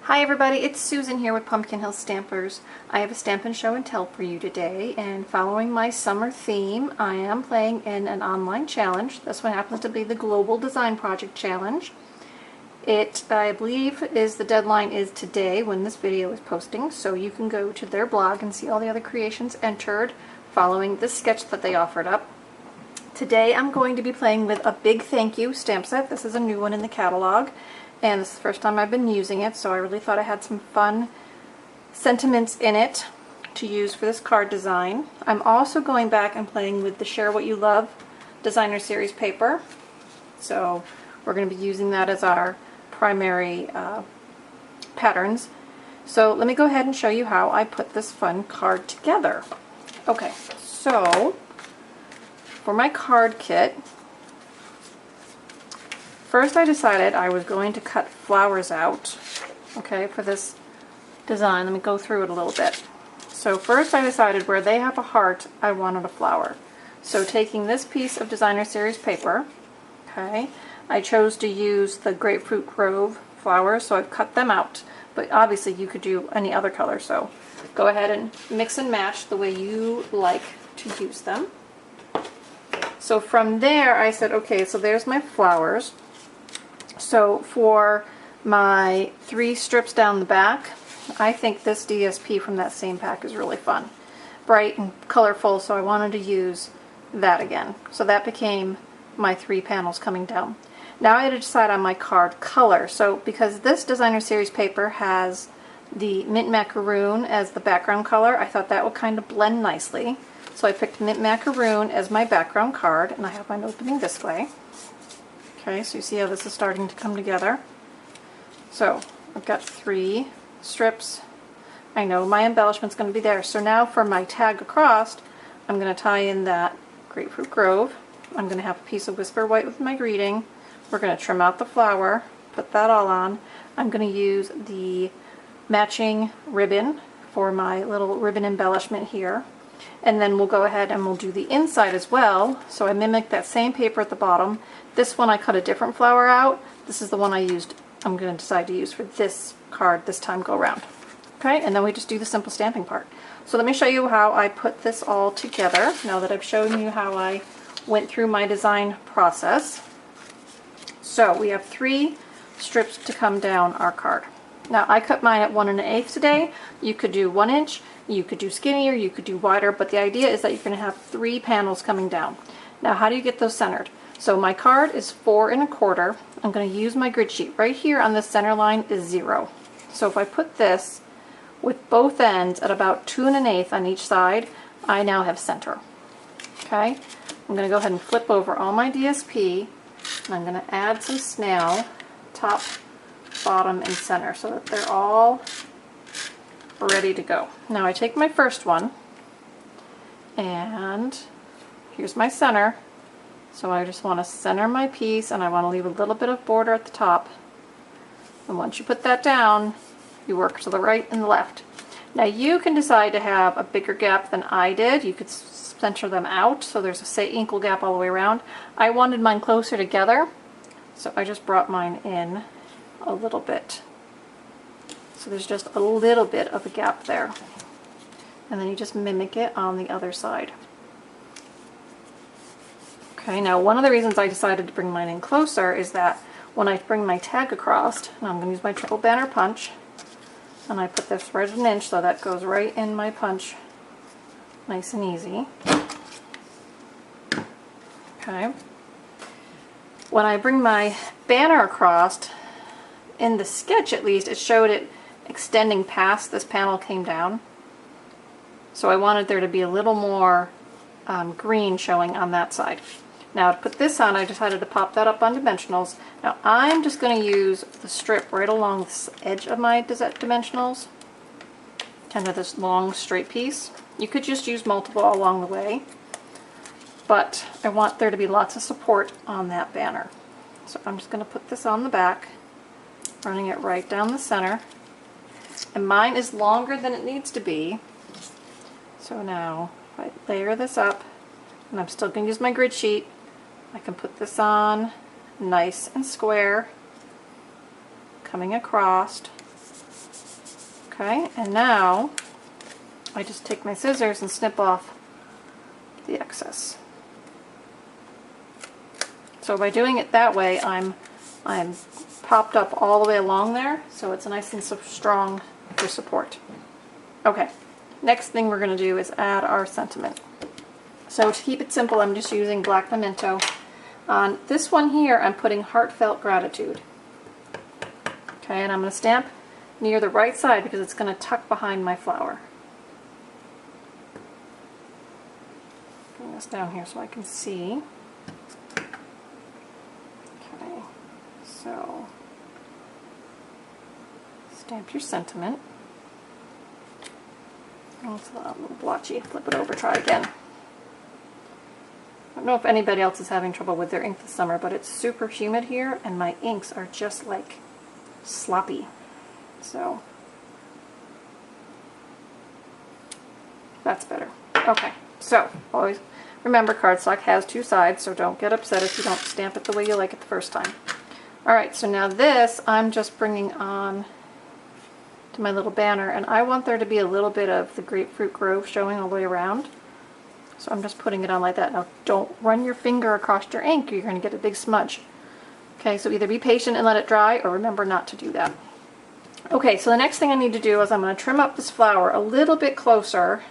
Hi everybody, it's Susan here with Pumpkin Hill Stampers. I have a Stampin' Show and Tell for you today, and following my summer theme, I am playing in an online challenge. This one happens to be the Global Design Project Challenge. I believe, the deadline is today when this video is posting, so you can go to their blog and see all the other creations entered following the sketch that they offered up. Today I'm going to be playing with a Big Thank You stamp set. This is a new one in the catalog. And this is the first time I've been using it, so I really thought I had some fun sentiments in it to use for this card design. I'm also going back and playing with the Share What You Love Designer Series paper. So we're going to be using that as our primary patterns. So let me go ahead and show you how I put this fun card together. Okay, so for my card kit, first I decided I was going to cut flowers out, okay, for this design. Let me go through it a little bit. So first I decided where they have a heart, I wanted a flower. So taking this piece of Designer Series paper, okay, I chose to use the Grapefruit Grove flowers, so I've cut them out. But obviously you could do any other color, so go ahead and mix and match the way you like to use them. So from there I said, okay, so there's my flowers. So for my 3 strips down the back, I think this DSP from that same pack is really fun. Bright and colorful, so I wanted to use that again. So that became my 3 panels coming down. Now I had to decide on my card color. So because this Designer Series paper has the Mint Macaroon as the background color, I thought that would kind of blend nicely. So I picked Mint Macaroon as my background card, and I have mine opening this way. Okay, so you see how this is starting to come together. So I've got 3 strips. I know my embellishment's going to be there. So now for my tag across, I'm going to tie in that Grapefruit Grove. I'm going to have a piece of Whisper White with my greeting. We're going to trim out the flower, put that all on. I'm going to use the matching ribbon for my little ribbon embellishment here. And then we'll go ahead and we'll do the inside as well. So I mimicked that same paper at the bottom. This one I cut a different flower out. This is the one I'm going to decide to use for this card this time go around. Okay, and then we just do the simple stamping part. So let me show you how I put this all together now that I've shown you how I went through my design process. So we have 3 strips to come down our card. Now I cut mine at 1 1/8 today. You could do 1 inch, you could do skinnier, you could do wider, but the idea is that you're going to have 3 panels coming down. Now how do you get those centered? So my card is 4 1/4. I'm going to use my grid sheet. Right here on the center line is 0. So if I put this with both ends at about 2 1/8 on each side, I now have center. Okay, I'm going to go ahead and flip over all my DSP, and I'm going to add some snail top, bottom, and center so that they're all ready to go. Now I take my first one, and here's my center. So I just want to center my piece, and I want to leave a little bit of border at the top. And once you put that down, you work to the right and the left. Now you can decide to have a bigger gap than I did. You could center them out so there's a equal gap all the way around. I wanted mine closer together, so I just brought mine in a little bit. So there's just a little bit of a gap there. And then you just mimic it on the other side. Okay, now one of the reasons I decided to bring mine in closer is that when I bring my tag across, and I'm going to use my triple banner punch, and I put this right at 1 inch so that goes right in my punch nice and easy. Okay. When I bring my banner across, in the sketch at least, it showed it extending past this panel came down. So I wanted there to be a little more green showing on that side. Now to put this on, I decided to pop that up on dimensionals. Now I'm just going to use the strip right along the edge of my dimensionals, kind of this long straight piece. You could just use multiple all along the way, but I want there to be lots of support on that banner. So I'm just going to put this on the back, running it right down the center. And mine is longer than it needs to be. So now if I layer this up, and I'm still going to use my grid sheet, I can put this on nice and square, coming across, Okay, and now I just take my scissors and snip off the excess. So by doing it that way, I'm popped up all the way along there, so it's nice and strong for support. Okay, next thing we're going to do is add our sentiment. So to keep it simple, I'm just using black pimento. On this one here, I'm putting heartfelt gratitude. Okay, and I'm going to stamp near the right side because it's going to tuck behind my flower. Bring this down here so I can see. Okay, so stamp your sentiment. Oh, it's a little blotchy. Flip it over, try again. I don't know if anybody else is having trouble with their ink this summer, but it's super humid here and my inks are just like sloppy. So that's better. Okay, so always remember cardstock has two sides, so don't get upset if you don't stamp it the way you like it the first time. Alright, so now this I'm just bringing on to my little banner, and I want there to be a little bit of the Grapefruit Grove showing all the way around. So I'm just putting it on like that. Now don't run your finger across your ink, you're going to get a big smudge. Okay, so either be patient and let it dry, or remember not to do that. Okay, so the next thing I need to do is I'm going to trim up this flower a little bit closer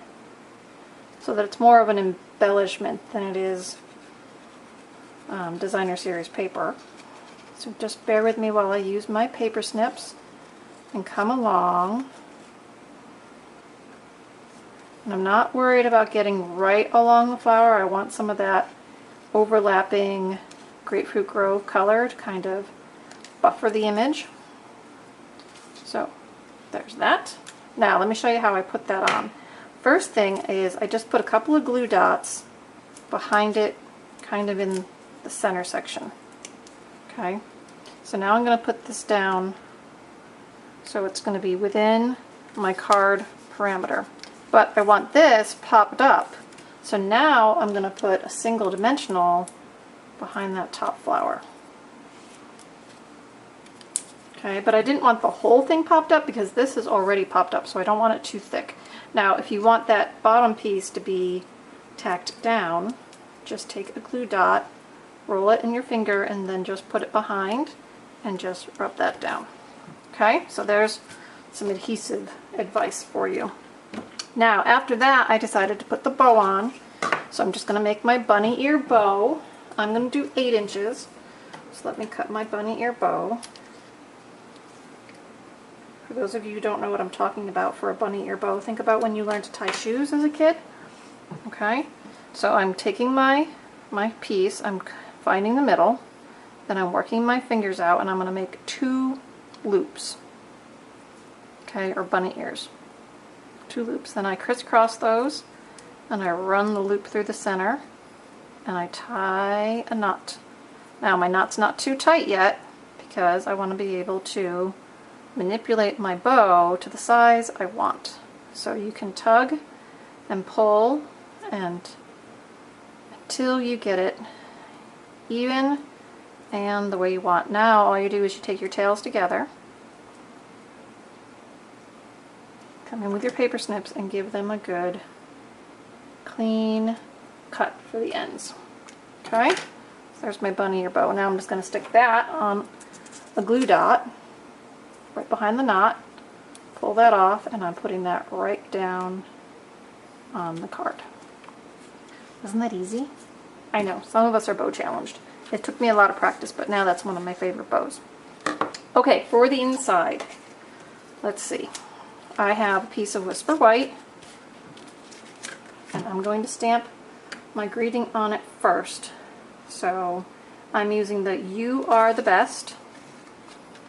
so that it's more of an embellishment than it is designer series paper. So just bear with me while I use my paper snips and come along. And I'm not worried about getting right along the flower. I want some of that overlapping Grapefruit Grove color to kind of buffer the image. So there's that. Now let me show you how I put that on. First thing is I just put a couple of glue dots behind it, kind of in the center section. Okay, so now I'm going to put this down so it's going to be within my card parameter. But I want this popped up. So now I'm going to put a single dimensional behind that top flower. Okay, but I didn't want the whole thing popped up because this is already popped up, so I don't want it too thick. Now, if you want that bottom piece to be tacked down, just take a glue dot, roll it in your finger, and then just put it behind and just rub that down. Okay, so there's some adhesive advice for you. Now, after that, I decided to put the bow on. So I'm just going to make my bunny ear bow. I'm going to do 8 inches. So let me cut my bunny ear bow. For those of you who don't know what I'm talking about for a bunny ear bow, think about when you learned to tie shoes as a kid. Okay, so I'm taking my piece, I'm finding the middle, then I'm working my fingers out, and I'm going to make 2 loops. Okay, or bunny ears. 2 loops. Then I crisscross those, and I run the loop through the center, and I tie a knot. Now my knot's not too tight yet because I want to be able to manipulate my bow to the size I want. So you can tug and pull and until you get it even and the way you want. Now all you do is you take your tails together, come in with your paper snips and give them a good clean cut for the ends. Okay, so there's my bunny ear bow. Now I'm just going to stick that on a glue dot right behind the knot, pull that off, and I'm putting that right down on the card. Isn't that easy? I know, some of us are bow challenged. It took me a lot of practice, but now that's one of my favorite bows. Okay, for the inside, let's see. I have a piece of Whisper White, and I'm going to stamp my greeting on it first. So I'm using the "You Are the Best."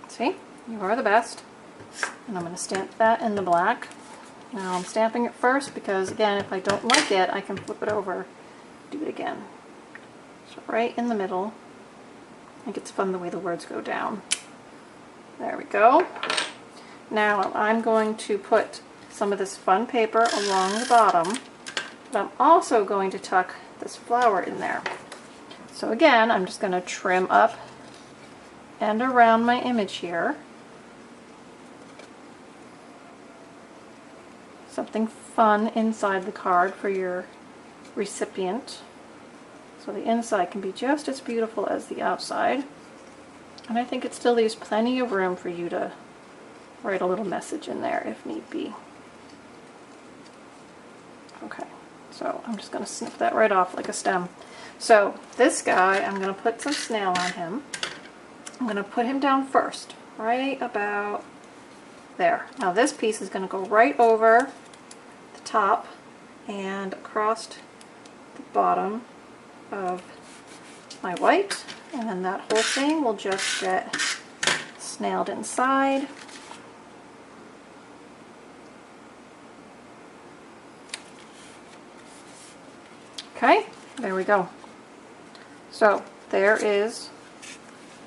See? You are the best. And I'm going to stamp that in the black. Now I'm stamping it first because, again, if I don't like it, I can flip it over, do it again. So right in the middle. I think it's fun the way the words go down. There we go. Now I'm going to put some of this fun paper along the bottom, but I'm also going to tuck this flower in there. So again, I'm just going to trim up and around my image here. something fun inside the card for your recipient. So the inside can be just as beautiful as the outside. And I think it still leaves plenty of room for you to write a little message in there if need be. Okay, so I'm just going to snip that right off like a stem. So this guy, I'm going to put some snail on him. I'm going to put him down first, right about there. Now this piece is going to go right over the top and across the bottom of my white, and then that whole thing will just get snailed inside. Okay, there we go. So there is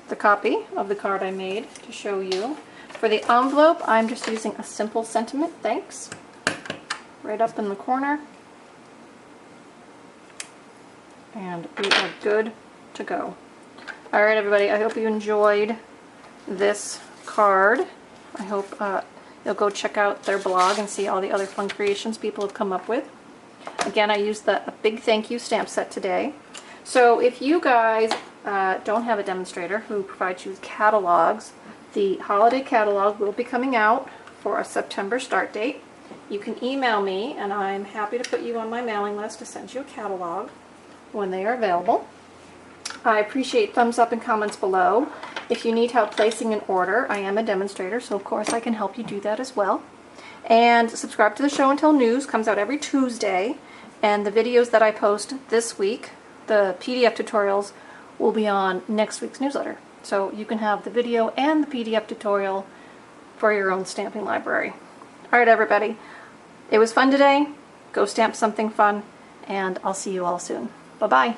the copy of the card I made to show you. For the envelope, I'm just using a simple sentiment, thanks, right up in the corner. And we are good to go. Alright everybody, I hope you enjoyed this card. I hope you'll go check out their blog and see all the other fun creations people have come up with. Again, I used a big thank you stamp set today. So if you guys don't have a demonstrator who provides you with catalogs, the holiday catalog will be coming out for a September start date. You can email me and I'm happy to put you on my mailing list to send you a catalog when they are available. I appreciate thumbs up and comments below. If you need help placing an order, I am a demonstrator, so of course I can help you do that as well. And subscribe to the Show and Tell news, comes out every Tuesday, and the videos that I post this week, the PDF tutorials, will be on next week's newsletter. So you can have the video and the PDF tutorial for your own stamping library. Alright everybody, it was fun today. Go stamp something fun, and I'll see you all soon. Bye-bye.